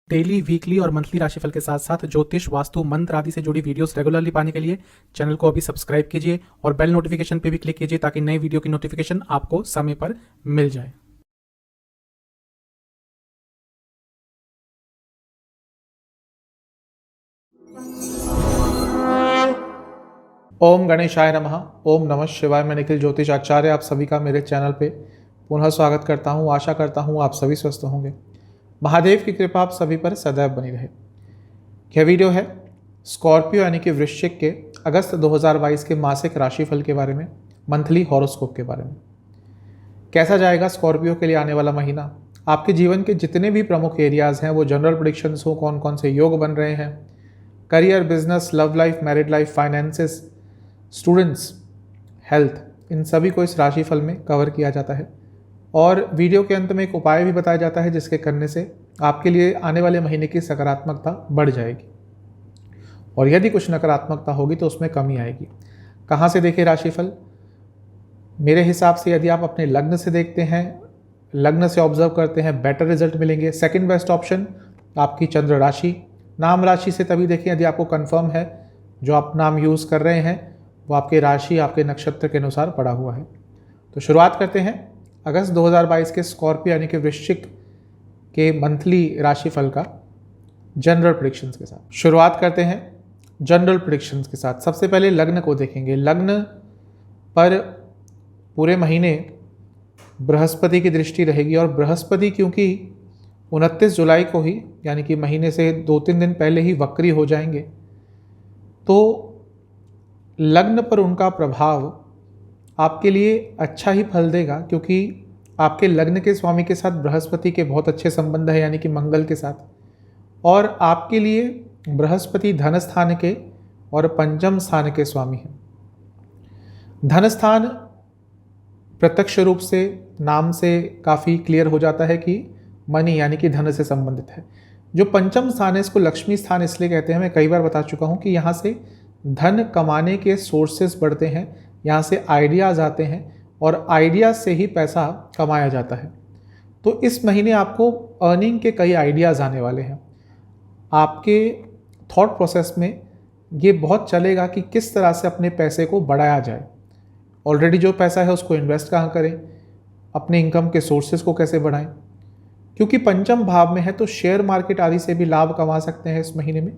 Daily, weekly और monthly राशिफल के साथ साथ ज्योतिष, वास्तु, मंत्र आदि से जुड़ी वीडियोस रेगुलरली पाने के लिए चैनल को अभी सब्सक्राइब कीजिए और बेल नोटिफिकेशन पे भी क्लिक कीजिए ताकि नई वीडियो की नोटिफिकेशन आपको समय पर मिल जाए। ओम गणेशाय नमः। ओम नमः शिवाय। मैं निखिल ज्योतिष आचार्य आप सभी का मेरे चैनल पे पुनः स्वागत करता हूँ। आशा करता हूँ आप सभी स्वस्थ होंगे। महादेव की कृपा आप सभी पर सदैव बनी रहे। यह वीडियो है स्कॉर्पियो यानी कि वृश्चिक के अगस्त 2022 के मासिक राशिफल के बारे में, मंथली हॉरोस्कोप के बारे में। कैसा जाएगा स्कॉर्पियो के लिए आने वाला महीना। आपके जीवन के जितने भी प्रमुख एरियाज हैं वो जनरल प्रेडिक्शंस हो, कौन कौन से योग बन रहे हैं, career, business, love life, married life, finances, students, health, इन सभी को इस राशिफल में कवर किया जाता है। और वीडियो के अंत में एक उपाय भी बताया जाता है जिसके करने से आपके लिए आने वाले महीने की सकारात्मकता बढ़ जाएगी और यदि कुछ नकारात्मकता होगी तो उसमें कमी आएगी। कहाँ से देखें राशिफल? मेरे हिसाब से यदि आप अपने लग्न से देखते हैं, लग्न से ऑब्जर्व करते हैं, बेटर रिजल्ट मिलेंगे। सेकंड बेस्ट ऑप्शन आपकी चंद्र राशि, नाम राशि से तभी देखें यदि आपको कंफर्म है जो आप नाम यूज़ कर रहे हैं वो आपके राशि, आपके नक्षत्र के अनुसार पड़ा हुआ है। तो शुरुआत करते हैं अगस्त 2022 के स्कॉर्पियो यानी कि वृश्चिक के मंथली राशिफल का जनरल प्रेडिक्शंस के साथ। शुरुआत करते हैं जनरल प्रेडिक्शंस के साथ। सबसे पहले लग्न को देखेंगे। लग्न पर पूरे महीने बृहस्पति की दृष्टि रहेगी और बृहस्पति क्योंकि 29 जुलाई को ही यानी कि महीने से 2-3 दिन पहले ही वक्री हो जाएंगे तो लग्न पर उनका प्रभाव आपके लिए अच्छा ही फल देगा, क्योंकि आपके लग्न के स्वामी के साथ बृहस्पति के बहुत अच्छे संबंध है यानी कि मंगल के साथ। और आपके लिए बृहस्पति धन स्थान के और पंचम स्थान के स्वामी हैं। धन स्थान प्रत्यक्ष रूप से नाम से काफ़ी क्लियर हो जाता है कि मनी यानी कि धन से संबंधित है। जो पंचम स्थान है इसको लक्ष्मी स्थान इसलिए कहते हैं, मैं कई बार बता चुका हूँ कि यहाँ से धन कमाने के सोर्सेस बढ़ते हैं, यहाँ से आइडियाज़ आते हैं और आइडियाज़ से ही पैसा कमाया जाता है। तो इस महीने आपको अर्निंग के कई आइडियाज़ आने वाले हैं। आपके थॉट प्रोसेस में ये बहुत चलेगा कि किस तरह से अपने पैसे को बढ़ाया जाए। ऑलरेडी जो पैसा है उसको इन्वेस्ट कहाँ करें, अपने इनकम के सोर्सेज को कैसे बढ़ाएं, क्योंकि पंचम भाव में है तो शेयर मार्केट आदि से भी लाभ कमा सकते हैं इस महीने में।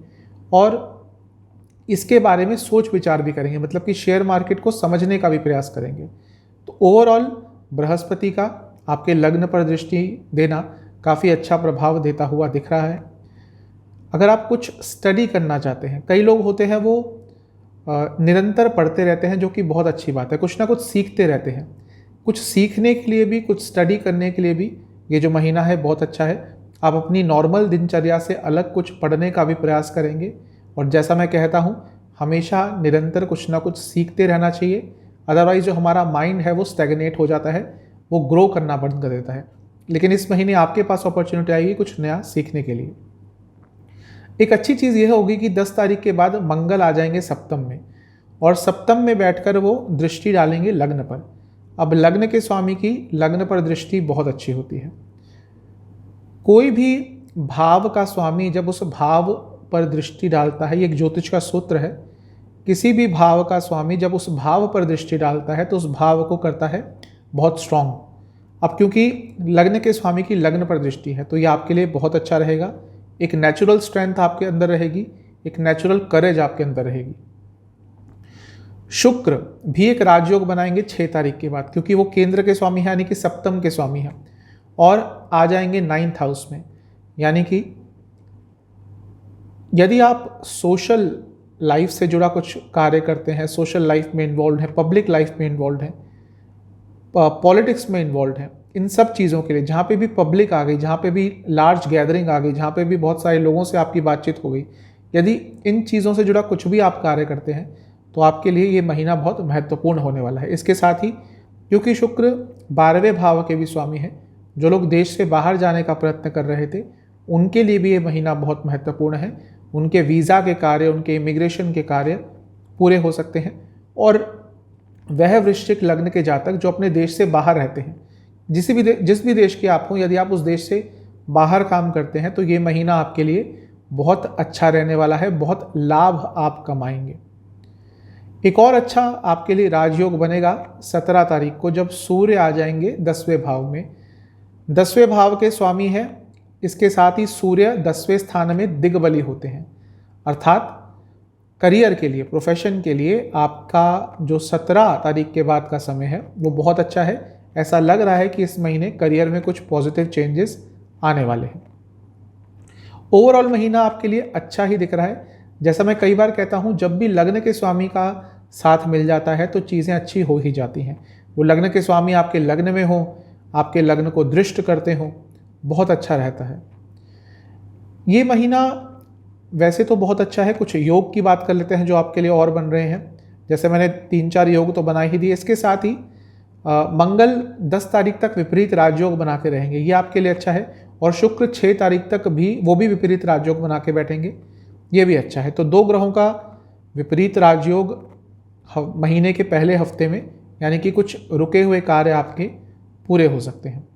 और इसके बारे में सोच विचार भी करेंगे, मतलब कि शेयर मार्केट को समझने का भी प्रयास करेंगे। तो ओवरऑल बृहस्पति का आपके लग्न पर दृष्टि देना काफ़ी अच्छा प्रभाव देता हुआ दिख रहा है। अगर आप कुछ स्टडी करना चाहते हैं, कई लोग होते हैं वो निरंतर पढ़ते रहते हैं, जो कि बहुत अच्छी बात है, कुछ ना कुछ सीखते रहते हैं। कुछ सीखने के लिए भी, कुछ स्टडी करने के लिए भी ये जो महीना है बहुत अच्छा है। आप अपनी नॉर्मल दिनचर्या से अलग कुछ पढ़ने का भी प्रयास करेंगे और जैसा मैं कहता हूँ हमेशा निरंतर कुछ ना कुछ सीखते रहना चाहिए, अदरवाइज जो हमारा माइंड है वो स्टैग्नेट हो जाता है, वो ग्रो करना बंद कर देता है। लेकिन इस महीने आपके पास अपॉर्चुनिटी आएगी कुछ नया सीखने के लिए। एक अच्छी चीज़ यह होगी कि 10 तारीख के बाद मंगल आ जाएंगे सप्तम में और सप्तम में बैठकर वो दृष्टि डालेंगे लग्न पर। अब लग्न के स्वामी की लग्न पर दृष्टि बहुत अच्छी होती है। कोई भी भाव का स्वामी जब उस भाव पर दृष्टि डालता है, ये एक ज्योतिष का सूत्र है, किसी भी भाव का स्वामी जब उस भाव पर दृष्टि डालता है तो उस भाव को करता है बहुत स्ट्रांग। अब क्योंकि लग्न के स्वामी की लग्न पर दृष्टि है तो ये आपके लिए बहुत अच्छा रहेगा। एक नेचुरल स्ट्रेंथ आपके अंदर रहेगी, एक नेचुरल करेज आपके अंदर रहेगी। शुक्र भी एक राजयोग बनाएंगे 6 तारीख के बाद, क्योंकि वो केंद्र के स्वामी है यानी कि सप्तम के स्वामी है और आ जाएंगे 9th हाउस में। यानी कि यदि आप सोशल लाइफ से जुड़ा कुछ कार्य करते हैं, सोशल लाइफ में इन्वॉल्व हैं, पब्लिक लाइफ में इन्वॉल्व हैं, पॉलिटिक्स में इन्वॉल्व हैं, इन सब चीज़ों के लिए जहाँ पे भी पब्लिक आ गई, जहाँ पे भी लार्ज गैदरिंग आ गई, जहाँ पे भी बहुत सारे लोगों से आपकी बातचीत हो गई, यदि इन चीज़ों से जुड़ा कुछ भी आप कार्य करते हैं तो आपके लिए ये महीना बहुत महत्वपूर्ण होने वाला है। इसके साथ ही क्योंकि शुक्र 12वें भाव के भी स्वामी हैं, जो लोग देश से बाहर जाने का प्रयत्न कर रहे थे उनके लिए भी ये महीना बहुत महत्वपूर्ण है। उनके वीज़ा के कार्य, उनके इमिग्रेशन के कार्य पूरे हो सकते हैं। और वह वृश्चिक लग्न के जातक जो अपने देश से बाहर रहते हैं, जिस भी देश के आप हों, यदि आप उस देश से बाहर काम करते हैं तो ये महीना आपके लिए बहुत अच्छा रहने वाला है, बहुत लाभ आप कमाएंगे। एक और अच्छा आपके लिए राजयोग बनेगा 17 तारीख को, जब सूर्य आ जाएंगे 10वें भाव में। 10वें भाव के स्वामी है, इसके साथ ही सूर्य 10वें स्थान में दिग्बली होते हैं, अर्थात करियर के लिए, प्रोफेशन के लिए आपका जो 17 तारीख के बाद का समय है वो बहुत अच्छा है। ऐसा लग रहा है कि इस महीने करियर में कुछ पॉजिटिव चेंजेस आने वाले हैं। ओवरऑल महीना आपके लिए अच्छा ही दिख रहा है। जैसा मैं कई बार कहता हूँ, जब भी लग्न के स्वामी का साथ मिल जाता है तो चीज़ें अच्छी हो ही जाती हैं। वो लग्न के स्वामी आपके लग्न में हो, आपके लग्न को दृष्ट करते हो, बहुत अच्छा रहता है। ये महीना वैसे तो बहुत अच्छा है। कुछ योग की बात कर लेते हैं जो आपके लिए और बन रहे हैं। जैसे मैंने 3-4 योग तो बना ही दिए, इसके साथ ही मंगल 10 तारीख तक विपरीत राजयोग बना के रहेंगे, ये आपके लिए अच्छा है। और शुक्र 6 तारीख तक भी वो भी विपरीत राजयोग बना के बैठेंगे, ये भी अच्छा है। तो 2 ग्रहों का विपरीत राजयोग महीने के पहले हफ्ते में, यानी कि कुछ रुके हुए कार्य आपके पूरे हो सकते हैं।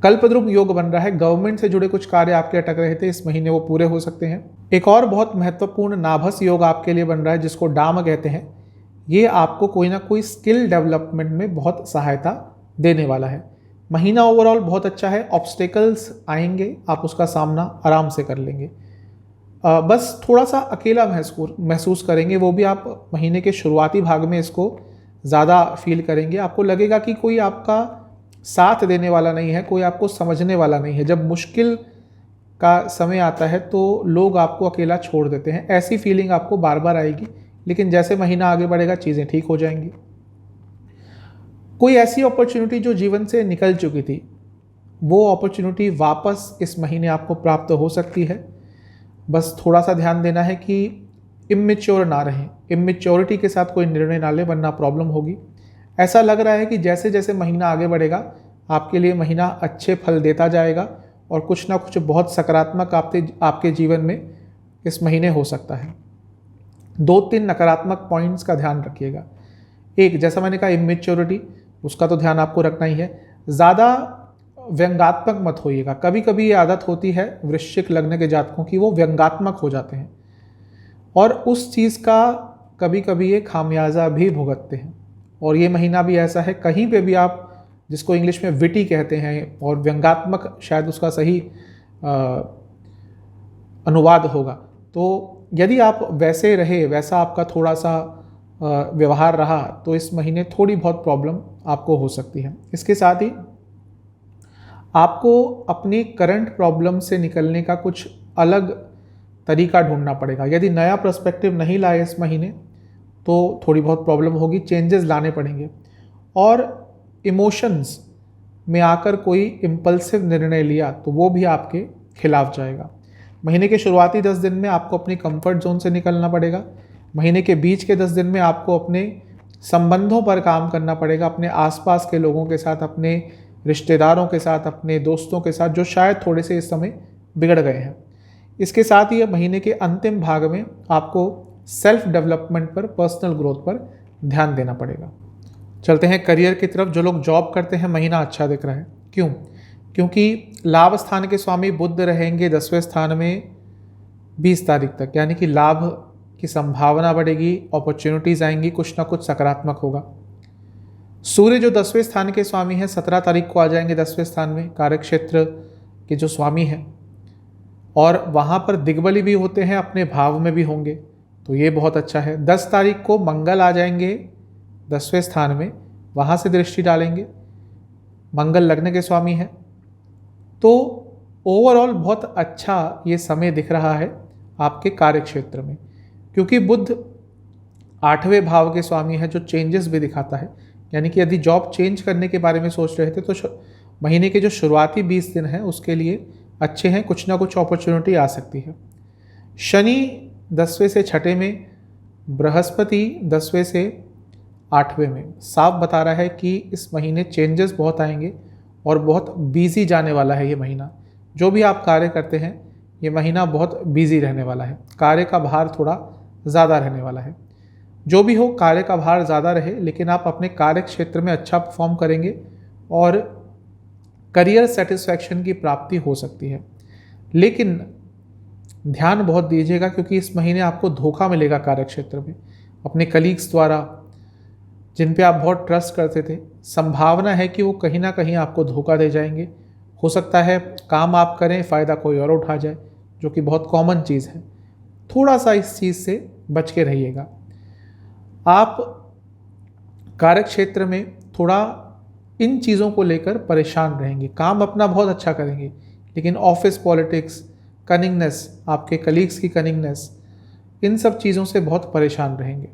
कल्पद्रुम योग बन रहा है, गवर्नमेंट से जुड़े कुछ कार्य आपके अटक रहे थे, इस महीने वो पूरे हो सकते हैं। एक और बहुत महत्वपूर्ण नाभस योग आपके लिए बन रहा है, जिसको डाम कहते हैं। ये आपको कोई ना कोई स्किल डेवलपमेंट में बहुत सहायता देने वाला है। महीना ओवरऑल बहुत अच्छा है। ऑब्स्टेकल्स आएंगे, आप उसका सामना आराम से कर लेंगे। बस थोड़ा सा अकेला महसूस करेंगे, वो भी आप महीने के शुरुआती भाग में इसको ज़्यादा फील करेंगे। आपको लगेगा कि कोई आपका साथ देने वाला नहीं है, कोई आपको समझने वाला नहीं है। जब मुश्किल का समय आता है तो लोग आपको अकेला छोड़ देते हैं, ऐसी फीलिंग आपको बार बार आएगी। लेकिन जैसे महीना आगे बढ़ेगा चीज़ें ठीक हो जाएंगी। कोई ऐसी अपॉर्चुनिटी जो जीवन से निकल चुकी थी, वो अपॉर्चुनिटी वापस इस महीने आपको प्राप्त हो सकती है। बस थोड़ा सा ध्यान देना है कि इमेच्योर ना रहें, इमेच्योरिटी के साथ कोई निर्णय ना लें, वरना प्रॉब्लम होगी। ऐसा लग रहा है कि जैसे जैसे महीना आगे बढ़ेगा आपके लिए महीना अच्छे फल देता जाएगा और कुछ ना कुछ बहुत सकारात्मक आपके जीवन में इस महीने हो सकता है। 2-3 नकारात्मक पॉइंट्स का ध्यान रखिएगा। एक, जैसा मैंने कहा, इमेच्योरिटी, उसका तो ध्यान आपको रखना ही है। ज़्यादा व्यंग्यात्मक मत होइएगा। कभी कभी ये आदत होती है वृश्चिक लग्न के जातकों की, वो व्यंग्यात्मक हो जाते हैं और उस चीज़ का कभी कभी ये खामियाजा भी भुगतते हैं। और ये महीना भी ऐसा है, कहीं पे भी आप, जिसको इंग्लिश में विटी कहते हैं, और व्यंग्यात्मक शायद उसका सही अनुवाद होगा। तो यदि आप वैसे रहे, वैसा आपका थोड़ा सा व्यवहार रहा, तो इस महीने थोड़ी बहुत प्रॉब्लम आपको हो सकती है। इसके साथ ही आपको अपनी करंट प्रॉब्लम से निकलने का कुछ अलग तरीका ढूंढना पड़ेगा। यदि नया पर्सपेक्टिव नहीं लाए इस महीने तो थोड़ी बहुत प्रॉब्लम होगी, चेंजेस लाने पड़ेंगे। और इमोशंस में आकर कोई इम्पल्सिव निर्णय लिया तो वो भी आपके खिलाफ जाएगा। महीने के शुरुआती 10 दिन में आपको अपनी कंफर्ट जोन से निकलना पड़ेगा। महीने के बीच के 10 दिन में आपको अपने संबंधों पर काम करना पड़ेगा, अपने आसपास के लोगों के साथ, अपने रिश्तेदारों के साथ, अपने दोस्तों के साथ, जो शायद थोड़े से इस समय बिगड़ गए हैं। इसके साथ ही महीने के अंतिम भाग में आपको सेल्फ डेवलपमेंट पर, पर्सनल ग्रोथ पर ध्यान देना पड़ेगा। चलते हैं करियर की तरफ। जो लोग जॉब करते हैं, महीना अच्छा दिख रहा है। क्यों? क्योंकि लाभ स्थान के स्वामी बुध रहेंगे 10वें स्थान में 20 तारीख तक, यानी कि लाभ की संभावना बढ़ेगी, अपॉर्चुनिटीज़ आएंगी, कुछ ना कुछ सकारात्मक होगा। सूर्य जो 10वें स्थान के स्वामी हैं 17 तारीख को आ जाएंगे 10वें स्थान में, कार्यक्षेत्र के जो स्वामी हैं, और वहाँ पर दिग्बली भी होते हैं, अपने भाव में भी होंगे, तो ये बहुत अच्छा है। 10 तारीख को मंगल आ जाएंगे 10वें स्थान में, वहाँ से दृष्टि डालेंगे, मंगल लग्न के स्वामी हैं। तो ओवरऑल बहुत अच्छा ये समय दिख रहा है आपके कार्यक्षेत्र में, क्योंकि बुध 8वें भाव के स्वामी है, जो चेंजेस भी दिखाता है। यानी कि यदि जॉब चेंज करने के बारे में सोच रहे थे तो महीने के जो शुरुआती 20 दिन हैं उसके लिए अच्छे हैं, कुछ ना कुछ अपॉर्चुनिटी आ सकती है। शनि 10वें से 6ठे में, बृहस्पति 10वें से 8वें में, साफ बता रहा है कि इस महीने चेंजेस बहुत आएंगे और बहुत बिजी जाने वाला है ये महीना। जो भी आप कार्य करते हैं ये महीना बहुत बिजी रहने वाला है, कार्य का भार थोड़ा ज़्यादा रहने वाला है। जो भी हो, कार्य का भार ज़्यादा रहे, लेकिन आप अपने कार्य क्षेत्र में अच्छा परफॉर्म करेंगे और करियर सेटिस्फैक्शन की प्राप्ति हो सकती है। लेकिन ध्यान बहुत दीजिएगा, क्योंकि इस महीने आपको धोखा मिलेगा कार्यक्षेत्र में अपने कलीग्स द्वारा, जिन पे आप बहुत ट्रस्ट करते थे। संभावना है कि वो कहीं ना कहीं आपको धोखा दे जाएंगे। हो सकता है काम आप करें, फ़ायदा कोई और उठा जाए, जो कि बहुत कॉमन चीज़ है। थोड़ा सा इस चीज़ से बच के रहिएगा। आप कार्यक्षेत्र में थोड़ा इन चीज़ों को लेकर परेशान रहेंगे। काम अपना बहुत अच्छा करेंगे, लेकिन ऑफिस पॉलिटिक्स, कनिंगनेस, आपके कलीग्स की कनिंगनेस, इन सब चीज़ों से बहुत परेशान रहेंगे।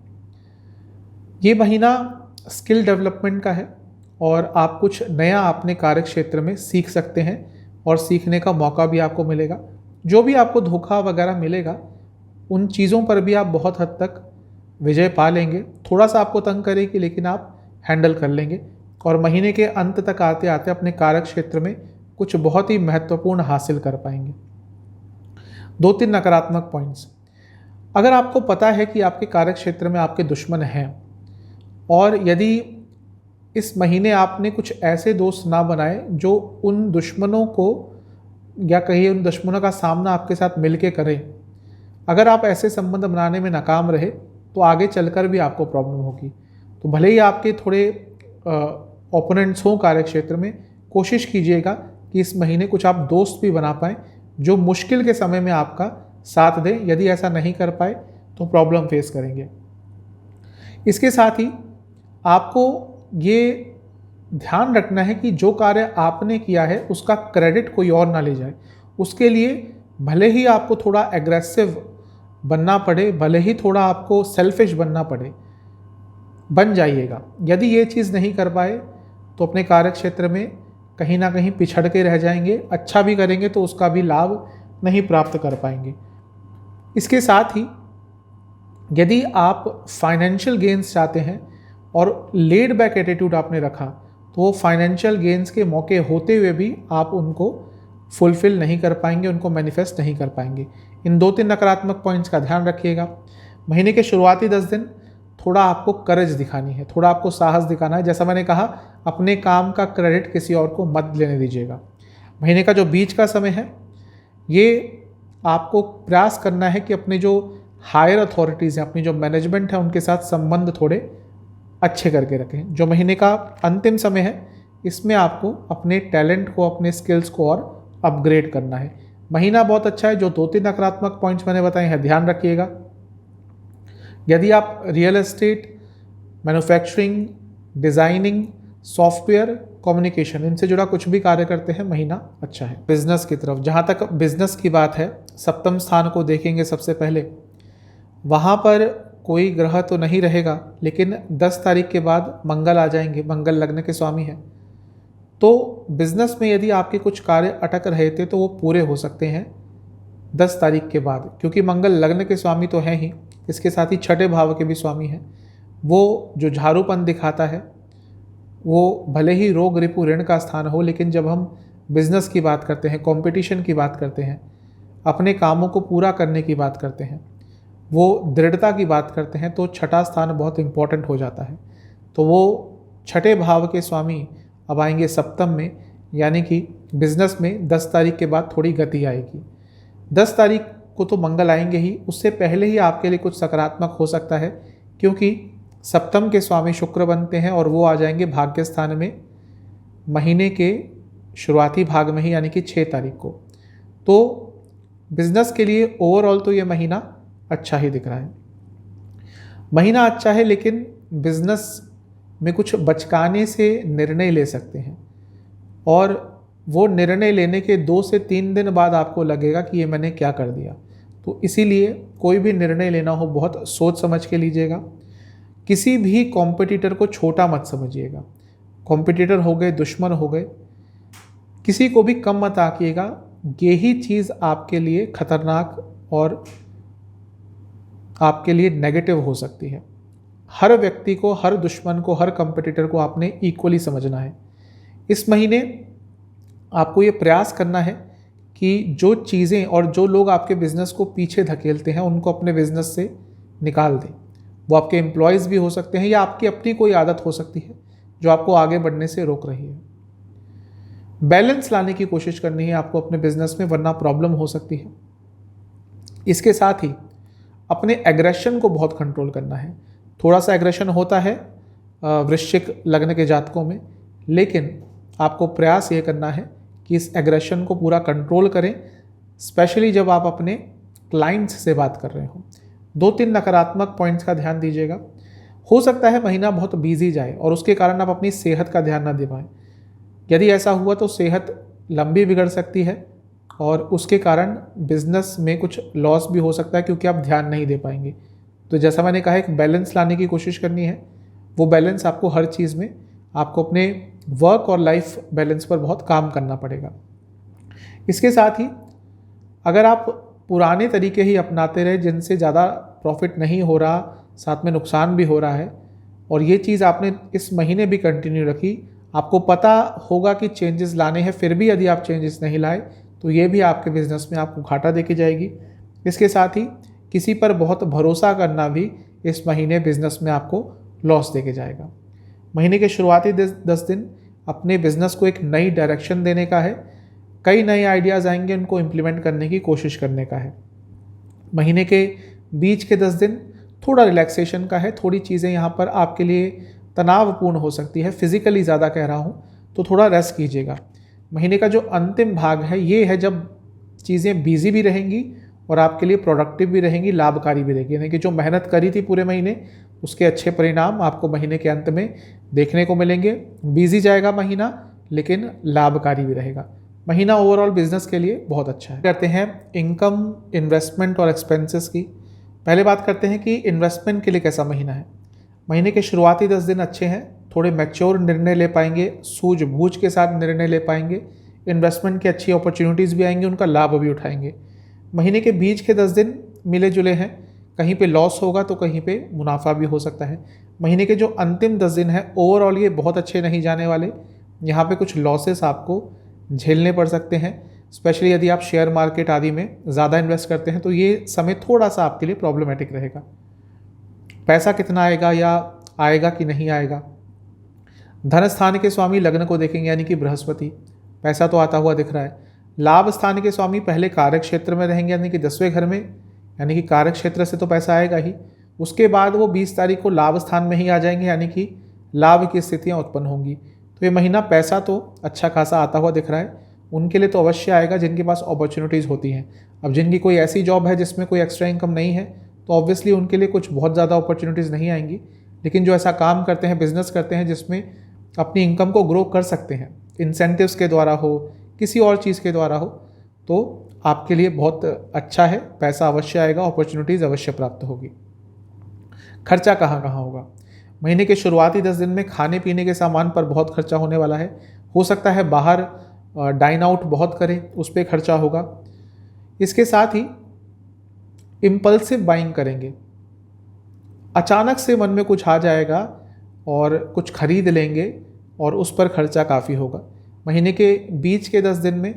ये महीना स्किल डेवलपमेंट का है और आप कुछ नया अपने कार्यक्षेत्र में सीख सकते हैं और सीखने का मौका भी आपको मिलेगा। जो भी आपको धोखा वगैरह मिलेगा, उन चीज़ों पर भी आप बहुत हद तक विजय पा लेंगे। थोड़ा सा आपको तंग करेगी, लेकिन आप हैंडल कर लेंगे और महीने के अंत तक आते आते अपने कार्यक्षेत्र में कुछ बहुत ही महत्वपूर्ण हासिल कर पाएंगे। 2-3 नकारात्मक पॉइंट्स। अगर आपको पता है कि आपके कार्यक्षेत्र में आपके दुश्मन हैं, और यदि इस महीने आपने कुछ ऐसे दोस्त ना बनाए जो उन दुश्मनों को, या कहिए उन दुश्मनों का सामना आपके साथ मिलके करें, अगर आप ऐसे संबंध बनाने में नाकाम रहे तो आगे चलकर भी आपको प्रॉब्लम होगी। तो भले ही आपके थोड़े ओपोनेंट्स हों कार्यक्षेत्र में, कोशिश कीजिएगा कि इस महीने कुछ आप दोस्त भी बना पाएँ जो मुश्किल के समय में आपका साथ दें। यदि ऐसा नहीं कर पाए तो प्रॉब्लम फेस करेंगे। इसके साथ ही आपको ये ध्यान रखना है कि जो कार्य आपने किया है उसका क्रेडिट कोई और ना ले जाए। उसके लिए भले ही आपको थोड़ा एग्रेसिव बनना पड़े, भले ही थोड़ा आपको सेल्फिश बनना पड़े, बन जाइएगा। यदि ये चीज़ नहीं कर पाए तो अपने कार्यक्षेत्र में कहीं ना कहीं पिछड़ के रह जाएंगे। अच्छा भी करेंगे तो उसका भी लाभ नहीं प्राप्त कर पाएंगे। इसके साथ ही यदि आप फाइनेंशियल गेन्स चाहते हैं और लेड बैक एटीट्यूड आपने रखा, तो वो फाइनेंशियल गेन्स के मौके होते हुए भी आप उनको फुलफिल नहीं कर पाएंगे, उनको मैनिफेस्ट नहीं कर पाएंगे। इन 2-3 नकारात्मक पॉइंट्स का ध्यान रखिएगा। महीने के शुरुआती 10 दिन थोड़ा आपको करेज दिखानी है, थोड़ा आपको साहस दिखाना है। जैसा मैंने कहा, अपने काम का क्रेडिट किसी और को मत लेने दीजिएगा। महीने का जो बीच का समय है, ये आपको प्रयास करना है कि अपने जो हायर अथॉरिटीज़ हैं, अपनी जो मैनेजमेंट है, उनके साथ संबंध थोड़े अच्छे करके रखें। जो महीने का अंतिम समय है, इसमें आपको अपने टैलेंट को, अपने स्किल्स को और अपग्रेड करना है। महीना बहुत अच्छा है। जो 2-3 नकारात्मक पॉइंट्स मैंने बताए हैं, ध्यान रखिएगा। यदि आप real estate, manufacturing, designing, software, communication, इनसे जुड़ा कुछ भी कार्य करते हैं, महीना अच्छा है। बिजनेस की तरफ, जहाँ तक बिजनेस की बात है, सप्तम स्थान को देखेंगे सबसे पहले। वहाँ पर कोई ग्रह तो नहीं रहेगा, लेकिन 10 तारीख के बाद मंगल आ जाएंगे। मंगल लग्न के स्वामी हैं, तो बिजनेस में यदि आपके कुछ कार्य अटक रहे थे तो वो पूरे हो सकते हैं 10 तारीख के बाद, क्योंकि मंगल लग्न के स्वामी तो हैं ही, इसके साथ ही छठे भाव के भी स्वामी हैं। वो जो झाड़ूपन दिखाता है, वो भले ही रोग रिपु ऋण का स्थान हो, लेकिन जब हम बिजनेस की बात करते हैं, कंपटीशन की बात करते हैं, अपने कामों को पूरा करने की बात करते हैं, वो दृढ़ता की बात करते हैं, तो छठा स्थान बहुत इम्पॉर्टेंट हो जाता है। तो वो छठे भाव के स्वामी अब आएंगे सप्तम में, यानी कि बिजनेस में 10 तारीख के बाद थोड़ी गति आएगी। 10 तारीख को तो मंगल आएंगे ही, उससे पहले ही आपके लिए कुछ सकारात्मक हो सकता है, क्योंकि सप्तम के स्वामी शुक्र बनते हैं और वो आ जाएंगे भाग्य स्थान में महीने के शुरुआती भाग में ही, यानी कि 6 तारीख को। तो बिजनेस के लिए ओवरऑल तो ये महीना अच्छा ही दिख रहा है। महीना अच्छा है, लेकिन बिजनेस में कुछ बचकाने से निर्णय ले सकते हैं, और वो निर्णय लेने के 2 से 3 दिन बाद आपको लगेगा कि ये मैंने क्या कर दिया। तो इसीलिए कोई भी निर्णय लेना हो, बहुत सोच समझ के लीजिएगा। किसी भी कॉम्पिटिटर को छोटा मत समझिएगा। कॉम्पिटिटर हो गए, दुश्मन हो गए, किसी को भी कम मत आंकिएगा। यही चीज़ आपके लिए खतरनाक और आपके लिए नेगेटिव हो सकती है। हर व्यक्ति को, हर दुश्मन को, हर कॉम्पिटिटर को आपने इक्वली समझना है। इस महीने आपको ये प्रयास करना है कि जो चीज़ें और जो लोग आपके बिज़नेस को पीछे धकेलते हैं, उनको अपने बिज़नेस से निकाल दें। वो आपके एम्प्लॉयज़ भी हो सकते हैं, या आपकी अपनी कोई आदत हो सकती है जो आपको आगे बढ़ने से रोक रही है। बैलेंस लाने की कोशिश करनी है आपको अपने बिजनेस में, वरना प्रॉब्लम हो सकती है। इसके साथ ही अपने एग्रेशन को बहुत कंट्रोल करना है। थोड़ा सा एग्रेशन होता है वृश्चिक लग्न के जातकों में, लेकिन आपको प्रयास ये करना है कि इस एग्रेशन को पूरा कंट्रोल करें, स्पेशली जब आप अपने क्लाइंट्स से बात कर रहे हो। 2-3 नकारात्मक पॉइंट्स का ध्यान दीजिएगा। हो सकता है महीना बहुत बिजी जाए और उसके कारण आप अपनी सेहत का ध्यान ना दे पाएँ। यदि ऐसा हुआ तो सेहत लंबी बिगड़ सकती है और उसके कारण बिजनेस में कुछ लॉस भी हो सकता है, क्योंकि आप ध्यान नहीं दे पाएंगे। तो जैसा मैंने कहा, एक बैलेंस लाने की कोशिश करनी है। वो बैलेंस आपको हर चीज़ में, आपको अपने वर्क और लाइफ बैलेंस पर बहुत काम करना पड़ेगा। इसके साथ ही अगर आप पुराने तरीके ही अपनाते रहे जिनसे ज़्यादा प्रॉफिट नहीं हो रहा, साथ में नुकसान भी हो रहा है, और ये चीज़ आपने इस महीने भी कंटिन्यू रखी, आपको पता होगा कि चेंजेस लाने हैं, फिर भी यदि आप चेंजेस नहीं लाए तो ये भी आपके बिजनेस में आपको घाटा देके जाएगी। इसके साथ ही किसी पर बहुत भरोसा करना भी इस महीने बिजनेस में आपको लॉस देके जाएगा। महीने के शुरुआती 10 दिन अपने बिजनेस को एक नई डायरेक्शन देने का है। कई नए आइडियाज़ आएंगे, उनको इम्प्लीमेंट करने की कोशिश करने का है। महीने के बीच के 10 दिन थोड़ा रिलैक्सेशन का है। थोड़ी चीज़ें यहाँ पर आपके लिए तनावपूर्ण हो सकती है, फिजिकली ज़्यादा कह रहा हूँ, तो थोड़ा रेस्ट कीजिएगा। महीने का जो अंतिम भाग है ये है जब चीज़ें बिजी भी रहेंगी और आपके लिए प्रोडक्टिव भी रहेंगी, लाभकारी भी रहेगी। यानी कि जो मेहनत करी थी पूरे महीने, उसके अच्छे परिणाम आपको महीने के अंत में देखने को मिलेंगे। बिजी जाएगा महीना, लेकिन लाभकारी भी रहेगा। महीना ओवरऑल बिजनेस के लिए बहुत अच्छा है। करते हैं इनकम, इन्वेस्टमेंट और एक्सपेंसेस की। पहले बात करते हैं कि इन्वेस्टमेंट के लिए कैसा महीना है। महीने के शुरुआती 10 दिन अच्छे हैं, थोड़े मैच्योर निर्णय ले पाएंगे, सूझबूझ के साथ निर्णय ले पाएंगे। इन्वेस्टमेंट की अच्छी अपॉर्चुनिटीज़ भी आएंगी, उनका लाभ भी उठाएंगे। महीने के बीच के 10 दिन मिले जुले हैं, कहीं पे लॉस होगा तो कहीं पे मुनाफा भी हो सकता है। महीने के जो अंतिम 10 दिन हैं ओवरऑल ये बहुत अच्छे नहीं जाने वाले। यहाँ पे कुछ लॉसेस आपको झेलने पड़ सकते हैं, स्पेशली यदि आप शेयर मार्केट आदि में ज़्यादा इन्वेस्ट करते हैं तो ये समय थोड़ा सा आपके लिए प्रॉब्लमेटिक रहेगा। पैसा कितना आएगा या आएगा कि नहीं आएगा। धन स्थान के स्वामी लग्न को देखेंगे, यानी कि बृहस्पति, पैसा तो आता हुआ दिख रहा है। लाभ स्थान के स्वामी पहले कार्य क्षेत्र में रहेंगे, यानी कि 10वें घर में, यानी कि कार्य क्षेत्र से तो पैसा आएगा ही। उसके बाद वो 20 तारीख को लाभ स्थान में ही आ जाएंगे, यानी कि लाभ की स्थितियाँ उत्पन्न होंगी। तो ये महीना पैसा तो अच्छा खासा आता हुआ दिख रहा है। उनके लिए तो अवश्य आएगा जिनके पास अपॉर्चुनिटीज़ होती हैं। अब जिनकी कोई ऐसी जॉब है जिसमें कोई एक्स्ट्रा इनकम नहीं है तो ऑब्वियसली उनके लिए कुछ बहुत ज़्यादा अपॉर्चुनिटीज़ नहीं आएंगी, लेकिन जो ऐसा काम करते हैं, बिजनेस करते हैं जिसमें अपनी इनकम को ग्रो कर सकते हैं, इंसेंटिव्स के द्वारा हो, किसी और चीज़ के द्वारा हो, तो आपके लिए बहुत अच्छा है। पैसा अवश्य आएगा, अपॉर्चुनिटीज़ अवश्य प्राप्त होगी। खर्चा कहाँ कहाँ होगा। महीने के शुरुआती 10 दिन में खाने पीने के सामान पर बहुत खर्चा होने वाला है। हो सकता है बाहर डाइन आउट बहुत करें, उस पर खर्चा होगा। इसके साथ ही इम्पल्सिव बाइंग करेंगे, अचानक से मन में कुछ आ जाएगा और कुछ खरीद लेंगे और उस पर खर्चा काफ़ी होगा। महीने के बीच के 10 दिन में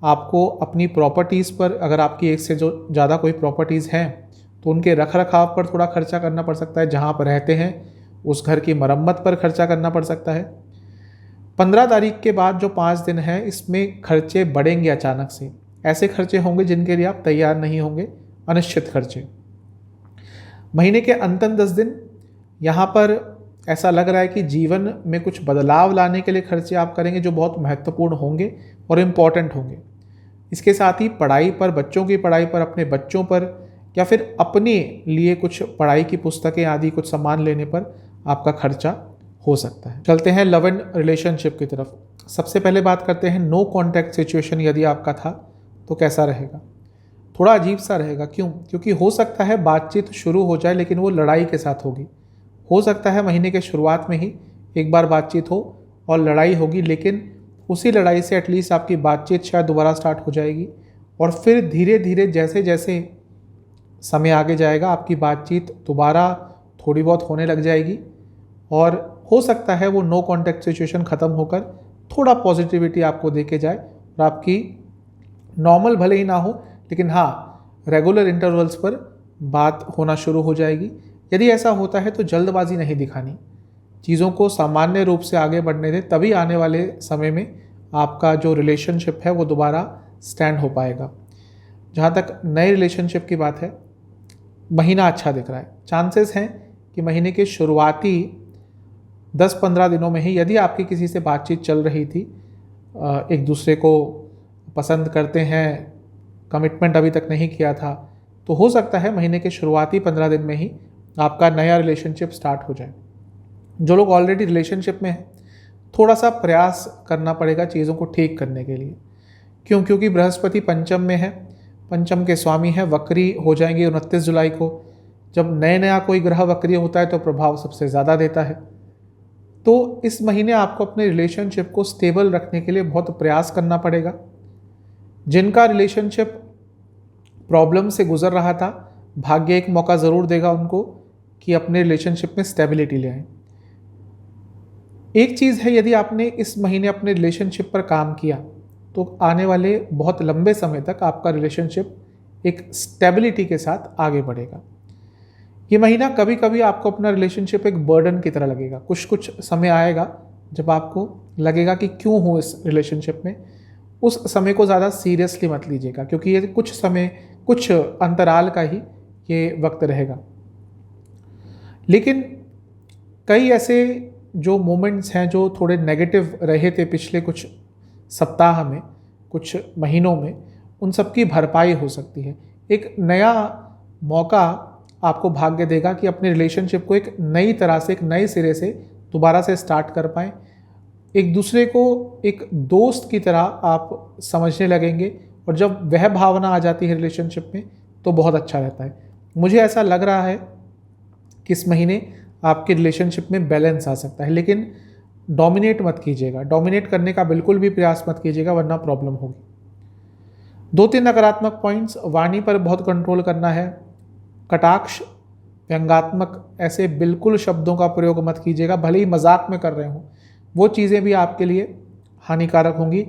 आपको अपनी प्रॉपर्टीज़ पर, अगर आपकी एक से जो ज़्यादा कोई प्रॉपर्टीज़ हैं तो उनके रख रखाव पर थोड़ा खर्चा करना पड़ सकता है। जहाँ पर रहते हैं उस घर की मरम्मत पर खर्चा करना पड़ सकता है। 15 तारीख के बाद जो 5 दिन हैं इसमें खर्चे बढ़ेंगे अचानक से। ऐसे खर्चे होंगे जिनके लिए आप तैयार नहीं होंगे, अनिश्चित खर्चे। महीने के अंतिम 10 दिन यहाँ पर ऐसा लग रहा है कि जीवन में कुछ बदलाव लाने के लिए खर्चे आप करेंगे जो बहुत महत्वपूर्ण होंगे और इम्पॉर्टेंट होंगे। इसके साथ ही पढ़ाई पर, बच्चों की पढ़ाई पर, अपने बच्चों पर, या फिर अपने लिए कुछ पढ़ाई की पुस्तकें आदि कुछ सामान लेने पर आपका खर्चा हो सकता है। चलते हैं लव एंड रिलेशनशिप की तरफ। सबसे पहले बात करते हैं नो कॉन्टैक्ट सिचुएशन यदि आपका था तो कैसा रहेगा। थोड़ा अजीब सा रहेगा। क्यों? क्योंकि हो सकता है बातचीत शुरू हो जाए लेकिन वो लड़ाई के साथ होगी। हो सकता है महीने के शुरुआत में ही एक बार बातचीत हो और लड़ाई होगी, लेकिन उसी लड़ाई से एटलीस्ट आपकी बातचीत शायद दोबारा स्टार्ट हो जाएगी और फिर धीरे धीरे जैसे जैसे समय आगे जाएगा आपकी बातचीत दोबारा थोड़ी बहुत होने लग जाएगी और हो सकता है वो नो कॉन्टैक्ट सिचुएशन ख़त्म होकर थोड़ा पॉजिटिविटी आपको देके जाए और आपकी नॉर्मल भले ही ना हो लेकिन हाँ रेगुलर इंटरवल्स पर बात होना शुरू हो जाएगी। यदि ऐसा होता है तो जल्दबाजी नहीं दिखानी, चीज़ों को सामान्य रूप से आगे बढ़ने दें, तभी आने वाले समय में आपका जो रिलेशनशिप है वो दोबारा स्टैंड हो पाएगा। जहाँ तक नए रिलेशनशिप की बात है, महीना अच्छा दिख रहा है। चांसेस हैं कि महीने के शुरुआती 10-15 दिनों में ही, यदि आपकी किसी से बातचीत चल रही थी, एक दूसरे को पसंद करते हैं, कमिटमेंट अभी तक नहीं किया था, तो हो सकता है महीने के शुरुआती 15 दिन में ही आपका नया रिलेशनशिप स्टार्ट हो जाए। जो लोग ऑलरेडी रिलेशनशिप में हैं, थोड़ा सा प्रयास करना पड़ेगा चीज़ों को ठीक करने के लिए। क्योंकि बृहस्पति पंचम में है, पंचम के स्वामी है, वक्री हो जाएंगे 29 जुलाई को। जब नया कोई ग्रह वक्री होता है तो प्रभाव सबसे ज़्यादा देता है। तो इस महीने आपको अपने रिलेशनशिप को स्टेबल रखने के लिए बहुत प्रयास करना पड़ेगा। जिनका रिलेशनशिप प्रॉब्लम से गुजर रहा था, भाग्य एक मौका ज़रूर देगा उनको कि अपने रिलेशनशिप में स्टेबिलिटी ले आए। एक चीज़ है, यदि आपने इस महीने अपने रिलेशनशिप पर काम किया तो आने वाले बहुत लंबे समय तक आपका रिलेशनशिप एक स्टेबिलिटी के साथ आगे बढ़ेगा। ये महीना कभी कभी आपको अपना रिलेशनशिप एक बर्डन की तरह लगेगा। कुछ समय आएगा जब आपको लगेगा कि क्यों हूँ इस रिलेशनशिप में। उस समय को ज़्यादा सीरियसली मत लीजिएगा, क्योंकि ये कुछ समय, कुछ अंतराल का ही ये वक्त रहेगा। लेकिन कई ऐसे जो मोमेंट्स हैं जो थोड़े नेगेटिव रहे थे पिछले कुछ सप्ताह में, कुछ महीनों में, उन सब की भरपाई हो सकती है। एक नया मौका आपको भाग्य देगा कि अपने रिलेशनशिप को एक नई तरह से, एक नए सिरे से दोबारा से स्टार्ट कर पाएँ। एक दूसरे को एक दोस्त की तरह आप समझने लगेंगे, और जब वह भावना आ जाती है रिलेशनशिप में तो बहुत अच्छा रहता है। मुझे ऐसा लग रहा है कि इस महीने आपके रिलेशनशिप में बैलेंस आ सकता है, लेकिन डोमिनेट मत कीजिएगा। डोमिनेट करने का बिल्कुल भी प्रयास मत कीजिएगा, वरना प्रॉब्लम होगी। 2-3 नकारात्मक पॉइंट्स, वाणी पर बहुत कंट्रोल करना है। कटाक्ष, व्यंग्यात्मक ऐसे बिल्कुल शब्दों का प्रयोग मत कीजिएगा, भले ही मजाक में कर रहे हों। वो चीज़ें भी आपके लिए हानिकारक होंगी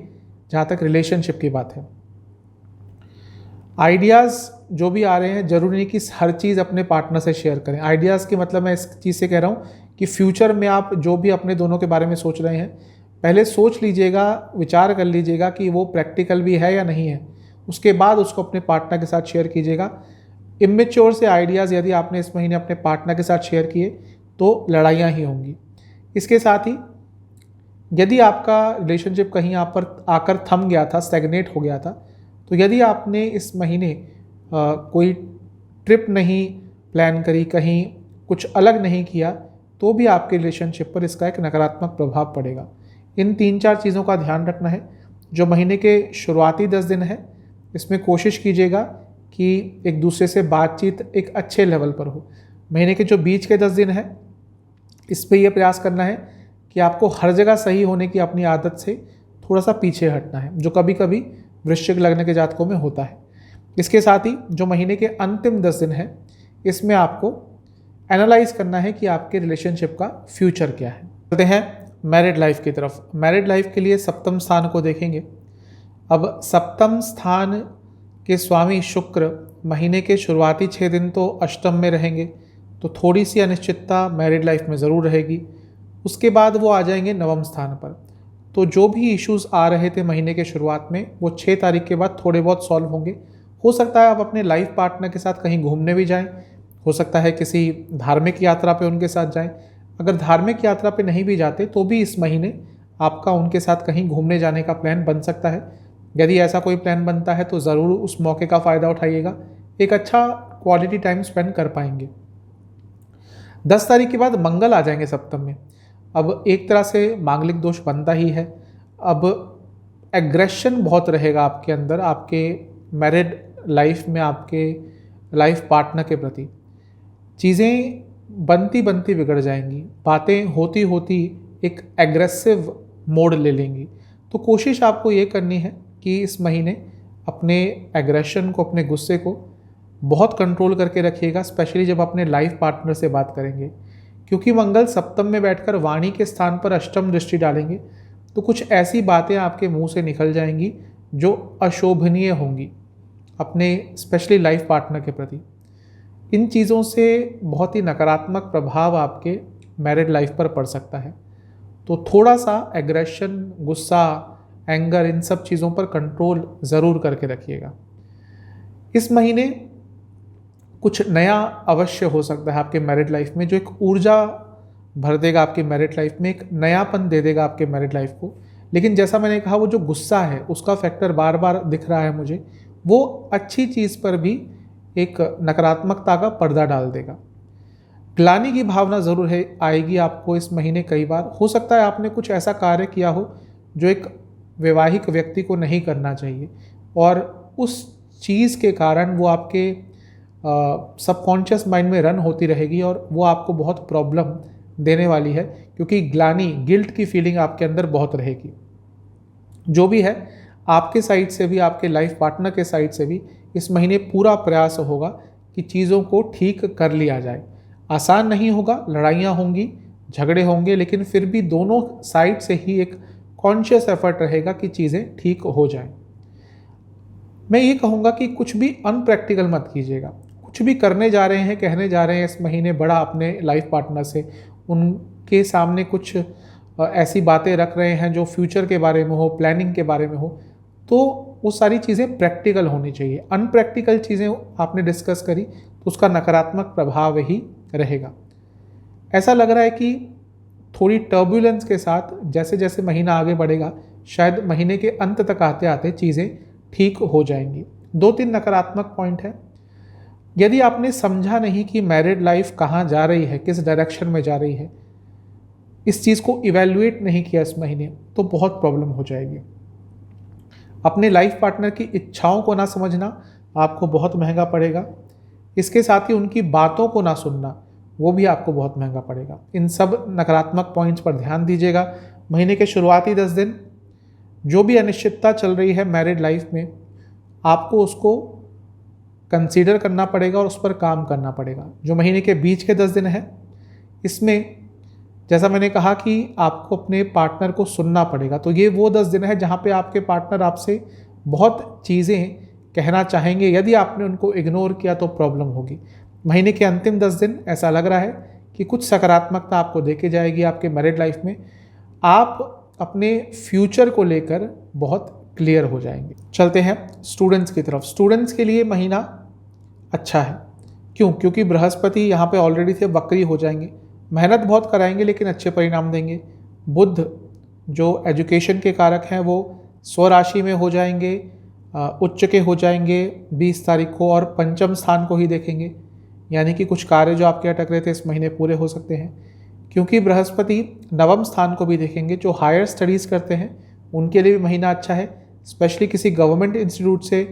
जहाँ तक रिलेशनशिप की बात है। आइडियाज़ जो भी आ रहे हैं, ज़रूरी नहीं कि हर चीज़ अपने पार्टनर से शेयर करें। आइडियाज़ की मतलब मैं इस चीज़ से कह रहा हूँ कि फ्यूचर में आप जो भी अपने दोनों के बारे में सोच रहे हैं, पहले सोच लीजिएगा, विचार कर लीजिएगा कि वो प्रैक्टिकल भी है या नहीं है। उसके बाद उसको अपने पार्टनर के साथ शेयर कीजिएगा। इमेच्योर से आइडियाज़ यदि आपने इस महीने अपने पार्टनर के साथ शेयर किए तो लड़ाइयाँ ही होंगी। इसके साथ ही यदि आपका रिलेशनशिप कहीं आप पर आकर थम गया था, स्टैग्नेट हो गया था, तो यदि आपने इस महीने कोई ट्रिप नहीं प्लान करी, कहीं कुछ अलग नहीं किया, तो भी आपके रिलेशनशिप पर इसका एक नकारात्मक प्रभाव पड़ेगा। इन 3-4 चीज़ों का ध्यान रखना है। जो महीने के शुरुआती 10 दिन है, इसमें कोशिश कीजिएगा कि एक दूसरे से बातचीत एक अच्छे लेवल पर हो। महीने के जो बीच के 10 दिन है, इस पर यह प्रयास करना है कि आपको हर जगह सही होने की अपनी आदत से थोड़ा सा पीछे हटना है, जो कभी कभी वृश्चिक लग्न के जातकों में होता है। इसके साथ ही जो महीने के अंतिम 10 दिन है, इसमें आपको एनालाइज करना है कि आपके रिलेशनशिप का फ्यूचर क्या है। चलते हैं मैरिड लाइफ की तरफ। मैरिड लाइफ के लिए सप्तम स्थान को देखेंगे। अब सप्तम स्थान के स्वामी शुक्र महीने के शुरुआती 6 दिन तो अष्टम में रहेंगे, तो थोड़ी सी अनिश्चितता मैरिड लाइफ में ज़रूर रहेगी। उसके बाद वो आ जाएंगे नवम स्थान पर। तो जो भी इश्यूज़ आ रहे थे महीने के शुरुआत में, वो 6 तारीख के बाद थोड़े बहुत सॉल्व होंगे। हो सकता है आप अपने लाइफ पार्टनर के साथ कहीं घूमने भी जाएं, हो सकता है किसी धार्मिक यात्रा पे उनके साथ जाएं। अगर धार्मिक यात्रा पे नहीं भी जाते तो भी इस महीने आपका उनके साथ कहीं घूमने जाने का प्लान बन सकता है। यदि ऐसा कोई प्लान बनता है तो ज़रूर उस मौके का फ़ायदा उठाइएगा, एक अच्छा क्वालिटी टाइम स्पेंड कर पाएंगे। 10 तारीख के बाद मंगल आ जाएंगे सप्तम में। अब एक तरह से मांगलिक दोष बनता ही है। अब एग्रेशन बहुत रहेगा आपके अंदर, आपके मैरिड लाइफ में, आपके लाइफ पार्टनर के प्रति। चीज़ें बनती बनती बिगड़ जाएंगी, बातें होती होती एक एग्रेसिव मोड ले लेंगी। तो कोशिश आपको ये करनी है कि इस महीने अपने एग्रेशन को, अपने गुस्से को बहुत कंट्रोल करके रखिएगा, स्पेशली जब अपने लाइफ पार्टनर से बात करेंगे। क्योंकि मंगल सप्तम में बैठकर वाणी के स्थान पर अष्टम दृष्टि डालेंगे, तो कुछ ऐसी बातें आपके मुंह से निकल जाएंगी जो अशोभनीय होंगी अपने स्पेशली लाइफ पार्टनर के प्रति। इन चीज़ों से बहुत ही नकारात्मक प्रभाव आपके मैरिड लाइफ पर पड़ सकता है। तो थोड़ा सा एग्रेशन, गुस्सा, एंगर, इन सब चीज़ों पर कंट्रोल ज़रूर करके रखिएगा। इस महीने कुछ नया अवश्य हो सकता है आपके मैरिड लाइफ में, जो एक ऊर्जा भर देगा आपकी मैरिड लाइफ में, एक नयापन दे देगा आपके मैरिड लाइफ को। लेकिन जैसा मैंने कहा, वो जो गुस्सा है उसका फैक्टर बार बार दिख रहा है मुझे, वो अच्छी चीज़ पर भी एक नकारात्मकता का पर्दा डाल देगा। ग्लानि की भावना ज़रूर है आएगी आपको इस महीने। कई बार हो सकता है आपने कुछ ऐसा कार्य किया हो जो एक वैवाहिक व्यक्ति को नहीं करना चाहिए, और उस चीज़ के कारण वो आपके सबकॉन्शियस माइंड में रन होती रहेगी और वो आपको बहुत प्रॉब्लम देने वाली है, क्योंकि ग्लानि, गिल्ट की फीलिंग आपके अंदर बहुत रहेगी। जो भी है, आपके साइड से भी, आपके लाइफ पार्टनर के साइड से भी इस महीने पूरा प्रयास होगा कि चीज़ों को ठीक कर लिया जाए। आसान नहीं होगा, लड़ाइयाँ होंगी, झगड़े होंगे, लेकिन फिर भी दोनों साइड से ही एक कॉन्शियस एफर्ट रहेगा कि चीज़ें ठीक हो जाएं। मैं ये कहूँगा कि कुछ भी अनप्रैक्टिकल मत कीजिएगा। कुछ भी करने जा रहे हैं, कहने जा रहे हैं इस महीने बड़ा अपने लाइफ पार्टनर से, उनके सामने कुछ ऐसी बातें रख रहे हैं जो फ्यूचर के बारे में हो, प्लानिंग के बारे में हो, तो वो सारी चीज़ें प्रैक्टिकल होनी चाहिए। अनप्रैक्टिकल चीज़ें आपने डिस्कस करी तो उसका नकारात्मक प्रभाव ही रहेगा। ऐसा लग रहा है कि थोड़ी टर्बुलेंस के साथ जैसे जैसे महीना आगे बढ़ेगा, शायद महीने के अंत तक आते आते चीज़ें ठीक हो जाएंगी। 2-3 नकारात्मक पॉइंट है। यदि आपने समझा नहीं कि मैरिड लाइफ कहाँ जा रही है, किस डायरेक्शन में जा रही है, इस चीज़ को इवैल्यूएट नहीं किया इस महीने, तो बहुत प्रॉब्लम हो जाएगी। अपने लाइफ पार्टनर की इच्छाओं को ना समझना आपको बहुत महंगा पड़ेगा। इसके साथ ही उनकी बातों को ना सुनना, वो भी आपको बहुत महंगा पड़ेगा। इन सब नकारात्मक पॉइंट्स पर ध्यान दीजिएगा। महीने के शुरुआती 10 दिन जो भी अनिश्चितता चल रही है मैरिड लाइफ में, आपको उसको कंसीडर करना पड़ेगा और उस पर काम करना पड़ेगा। जो महीने के बीच के 10 दिन है, इसमें जैसा मैंने कहा कि आपको अपने पार्टनर को सुनना पड़ेगा। तो ये वो 10 दिन है जहाँ पे आपके पार्टनर आपसे बहुत चीज़ें कहना चाहेंगे। यदि आपने उनको इग्नोर किया तो प्रॉब्लम होगी। महीने के अंतिम 10 दिन ऐसा लग रहा है कि कुछ सकारात्मकता आपको देके जाएगी आपके मैरिड लाइफ में। आप अपने फ्यूचर को लेकर बहुत क्लियर हो जाएंगे। चलते हैं स्टूडेंट्स की तरफ। स्टूडेंट्स के लिए महीना अच्छा है। क्यों? क्योंकि बृहस्पति यहाँ पे ऑलरेडी थे, वक्री हो जाएंगे। मेहनत बहुत कराएंगे लेकिन अच्छे परिणाम देंगे। बुध जो एजुकेशन के कारक हैं वो स्वराशि में हो जाएंगे, उच्च के हो जाएंगे 20 तारीख को, और पंचम स्थान को ही देखेंगे। यानी कि कुछ कार्य जो आपके अटक रहे थे इस महीने पूरे हो सकते हैं। क्योंकि बृहस्पति नवम स्थान को भी देखेंगे, जो हायर स्टडीज़ करते हैं उनके लिए भी महीना अच्छा है। स्पेशली किसी गवर्नमेंट इंस्टीट्यूट से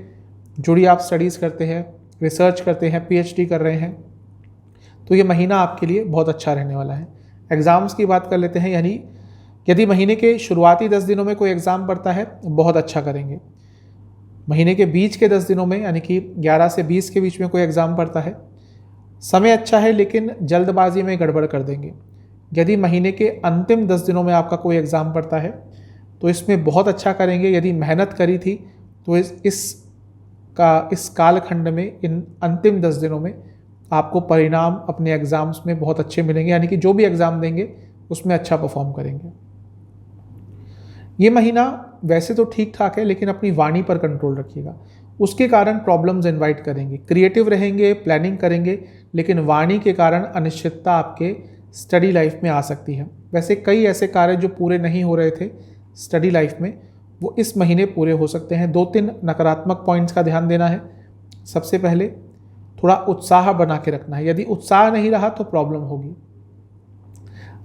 जुड़ी आप स्टडीज़ करते हैं, रिसर्च करते हैं, पीएचडी कर रहे हैं, तो ये महीना आपके लिए बहुत अच्छा रहने वाला है। एग्ज़ाम्स की बात कर लेते हैं। यानी यदि महीने के शुरुआती 10 दिनों में कोई एग्ज़ाम पड़ता है, बहुत अच्छा करेंगे। महीने के बीच के 10 दिनों में, यानी कि 11 से 20 के बीच में कोई एग्ज़ाम पड़ता है, समय अच्छा है लेकिन जल्दबाजी में गड़बड़ कर देंगे। यदि महीने के अंतिम 10 दिनों में आपका कोई एग्ज़ाम पड़ता है तो इसमें बहुत अच्छा करेंगे। यदि मेहनत करी थी तो इस कालखंड में, इन अंतिम 10 दिनों में आपको परिणाम अपने एग्ज़ाम्स में बहुत अच्छे मिलेंगे। यानी कि जो भी एग्ज़ाम देंगे उसमें अच्छा परफॉर्म करेंगे। ये महीना वैसे तो ठीक ठाक है लेकिन अपनी वाणी पर कंट्रोल रखिएगा। उसके कारण प्रॉब्लम्स इनवाइट करेंगे। क्रिएटिव रहेंगे, प्लानिंग करेंगे, लेकिन वाणी के कारण अनिश्चितता आपके स्टडी लाइफ में आ सकती है। वैसे कई ऐसे कार्य जो पूरे नहीं हो रहे थे स्टडी लाइफ में, वो इस महीने पूरे हो सकते हैं। 2-3 नकारात्मक पॉइंट्स का ध्यान देना है। सबसे पहले थोड़ा उत्साह बना के रखना है। यदि उत्साह नहीं रहा तो प्रॉब्लम होगी।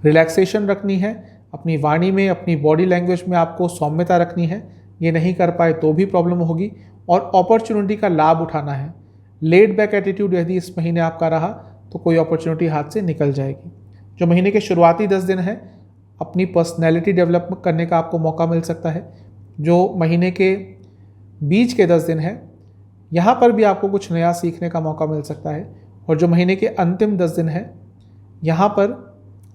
रिलैक्सेशन रखनी है अपनी वाणी में, अपनी बॉडी लैंग्वेज में आपको सौम्यता रखनी है। ये नहीं कर पाए तो भी प्रॉब्लम होगी। और अपॉर्चुनिटी का लाभ उठाना है। लेड बैक एटीट्यूड यदि इस महीने आपका रहा तो कोई अपॉर्चुनिटी हाथ से निकल जाएगी। जो महीने के शुरुआती 10 दिन है, अपनी पर्सनैलिटी डेवलप करने का आपको मौका मिल सकता है। जो महीने के बीच के 10 दिन है, यहाँ पर भी आपको कुछ नया सीखने का मौका मिल सकता है। और जो महीने के अंतिम 10 दिन है, यहाँ पर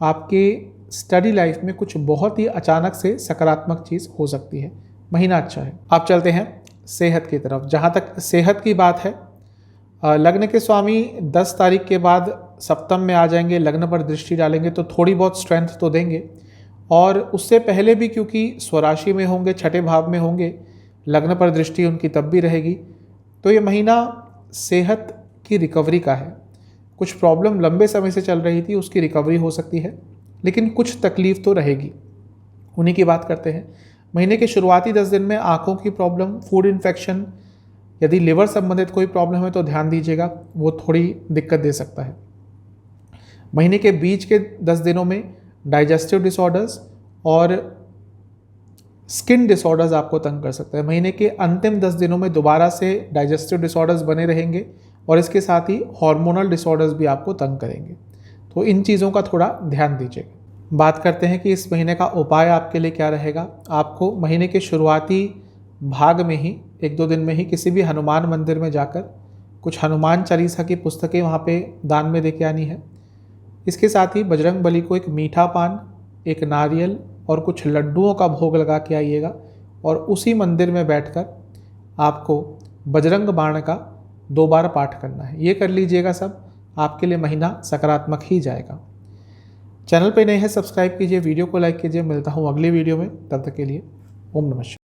आपके स्टडी लाइफ में कुछ बहुत ही अचानक से सकारात्मक चीज़ हो सकती है। महीना अच्छा है। आप चलते हैं सेहत की तरफ। जहाँ तक सेहत की बात है, लग्न के स्वामी 10 तारीख के बाद सप्तम में आ जाएंगे, लग्न पर दृष्टि डालेंगे तो थोड़ी बहुत स्ट्रेंथ तो देंगे। और उससे पहले भी क्योंकि स्वराशि में होंगे, छठे भाव में होंगे, लग्न पर दृष्टि उनकी तब भी रहेगी, तो ये महीना सेहत की रिकवरी का है। कुछ प्रॉब्लम लंबे समय से चल रही थी, उसकी रिकवरी हो सकती है, लेकिन कुछ तकलीफ तो रहेगी। उन्हीं की बात करते हैं। महीने के शुरुआती 10 दिन में आंखों की प्रॉब्लम, फूड इन्फेक्शन, यदि लिवर संबंधित कोई प्रॉब्लम है तो ध्यान दीजिएगा, वो थोड़ी दिक्कत दे सकता है। महीने के बीच के 10 दिनों में डाइजेस्टिव डिसऑर्डर्स और स्किन डिसऑर्डर्स आपको तंग कर सकते हैं। महीने के अंतिम 10 दिनों में दोबारा से डाइजेस्टिव डिसऑर्डर्स बने रहेंगे और इसके साथ ही हार्मोनल डिसऑर्डर्स भी आपको तंग करेंगे, तो इन चीज़ों का थोड़ा ध्यान दीजिएगा। बात करते हैं कि इस महीने का उपाय आपके लिए क्या रहेगा। आपको महीने के शुरुआती भाग में ही 1-2 दिन में ही किसी भी हनुमान मंदिर में जाकर कुछ हनुमान चालीसा की पुस्तकें वहाँ पे दान में देके आनी है। इसके साथ ही बजरंग बली को एक मीठा पान, एक नारियल और कुछ लड्डुओं का भोग लगा के आइएगा और उसी मंदिर में बैठकर आपको बजरंग बाण का 2 बार पाठ करना है। ये कर लीजिएगा, सब आपके लिए महीना सकारात्मक ही जाएगा। चैनल पे नए हैं, सब्सक्राइब कीजिए, वीडियो को लाइक कीजिए। मिलता हूँ अगली वीडियो में, तब तक के लिए ओम नमः शिवाय।